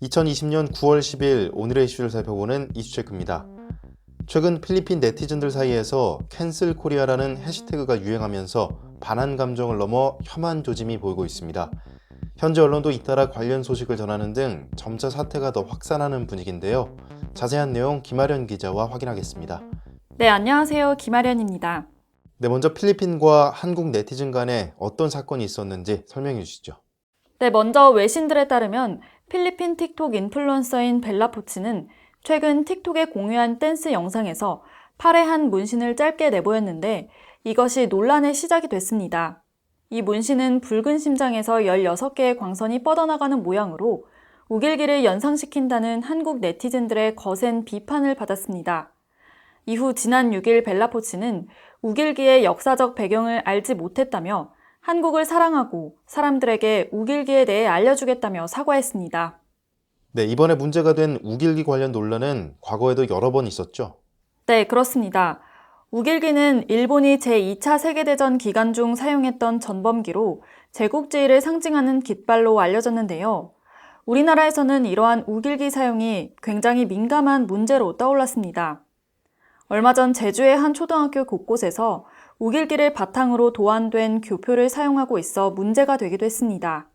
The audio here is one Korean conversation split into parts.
2020년 9월 10일 오늘의 이슈를 살펴보는 이슈체크입니다. 최근 필리핀 네티즌들 사이에서 캔슬 코리아라는 해시태그가 유행하면서 반한 감정을 넘어 혐한 조짐이 보이고 있습니다. 현지 언론도 잇따라 관련 소식을 전하는 등 점차 사태가 더 확산하는 분위기인데요. 자세한 내용 김아련 기자와 확인하겠습니다. 네, 안녕하세요. 김아련입니다. 네, 먼저 필리핀과 한국 네티즌 간에 어떤 사건이 있었는지 설명해 주시죠. 네, 먼저 외신들에 따르면 필리핀 틱톡 인플루언서인 벨라 포치는 최근 틱톡에 공유한 댄스 영상에서 팔에 한 문신을 짧게 내보였는데 이것이 논란의 시작이 됐습니다. 이 문신은 붉은 심장에서 16개의 광선이 뻗어나가는 모양으로 우길기를 연상시킨다는 한국 네티즌들의 거센 비판을 받았습니다. 이후 지난 6일 벨라 포치는 우길기의 역사적 배경을 알지 못했다며 한국을 사랑하고 사람들에게 우길기에 대해 알려주겠다며 사과했습니다. 네, 이번에 문제가 된 우길기 관련 논란은 과거에도 여러 번 있었죠? 네, 그렇습니다. 우길기는 일본이 제2차 세계대전 기간 중 사용했던 전범기로 제국주의를 상징하는 깃발로 알려졌는데요. 우리나라에서는 이러한 우길기 사용이 굉장히 민감한 문제로 떠올랐습니다. 얼마 전 제주의 한 초등학교 곳곳에서 우길기를 바탕으로 도안된 교표를 사용하고 있어 문제가 되기도 했습니다.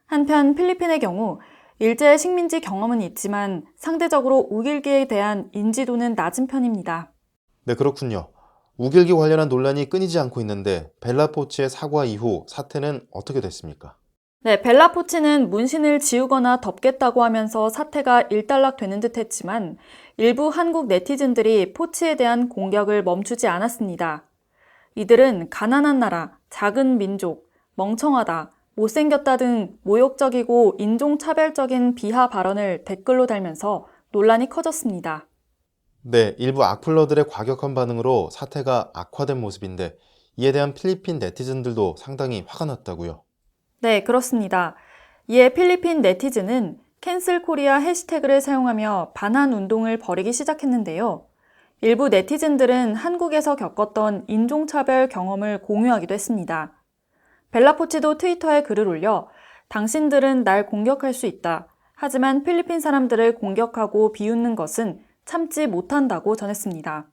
한편 필리핀의 경우 일제의 식민지 경험은 있지만 상대적으로 우길기에 대한 인지도는 낮은 편입니다. 네, 그렇군요. 우길기 관련한 논란이 끊이지 않고 있는데 벨라 포치의 사과 이후 사태는 어떻게 됐습니까? 네, 벨라 포치는 문신을 지우거나 덮겠다고 하면서 사태가 일단락되는 듯 했지만 일부 한국 네티즌들이 포치에 대한 공격을 멈추지 않았습니다. 이들은 가난한 나라, 작은 민족, 멍청하다, 못생겼다 등 모욕적이고 인종차별적인 비하 발언을 댓글로 달면서 논란이 커졌습니다. 네, 일부 악플러들의 과격한 반응으로 사태가 악화된 모습인데 이에 대한 필리핀 네티즌들도 상당히 화가 났다고요. 네, 그렇습니다. 이에 필리핀 네티즌은 캔슬 코리아 해시태그를 사용하며 반한 운동을 벌이기 시작했는데요. 일부 네티즌들은 한국에서 겪었던 인종차별 경험을 공유하기도 했습니다. 벨라포치도 트위터에 글을 올려 당신들은 날 공격할 수 있다. 하지만 필리핀 사람들을 공격하고 비웃는 것은 참지 못한다고 전했습니다.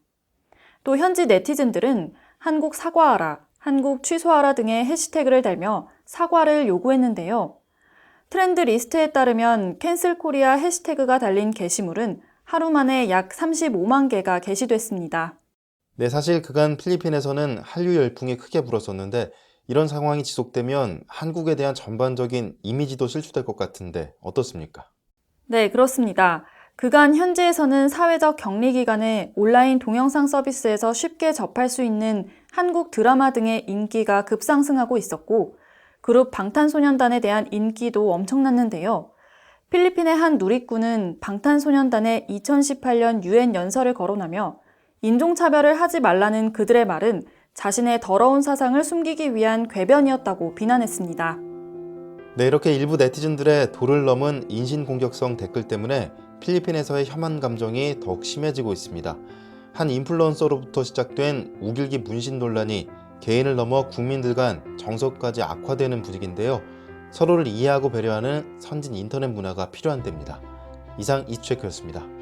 또 현지 네티즌들은 한국 사과하라, 한국 취소하라 등의 해시태그를 달며 사과를 요구했는데요. 트렌드 리스트에 따르면 캔슬 코리아 해시태그가 달린 게시물은 하루 만에 약 35만 개가 게시됐습니다. 네, 사실 그간 필리핀에서는 한류 열풍이 크게 불었었는데 이런 상황이 지속되면 한국에 대한 전반적인 이미지도 실추될 것 같은데 어떻습니까? 네, 그렇습니다. 그간 현지에서는 사회적 격리 기간에 온라인 동영상 서비스에서 쉽게 접할 수 있는 한국 드라마 등의 인기가 급상승하고 있었고 그룹 방탄소년단에 대한 인기도 엄청났는데요. 필리핀의 한 누리꾼은 방탄소년단의 2018년 유엔 연설을 거론하며 인종차별을 하지 말라는 그들의 말은 자신의 더러운 사상을 숨기기 위한 궤변이었다고 비난했습니다. 네, 이렇게 일부 네티즌들의 도를 넘은 인신공격성 댓글 때문에 필리핀에서의 혐한 감정이 더욱 심해지고 있습니다. 한 인플루언서로부터 시작된 우길기 문신 논란이 개인을 넘어 국민들 간 정서까지 악화되는 분위기인데요. 서로를 이해하고 배려하는 선진 인터넷 문화가 필요한 때입니다. 이상 이슈체크였습니다.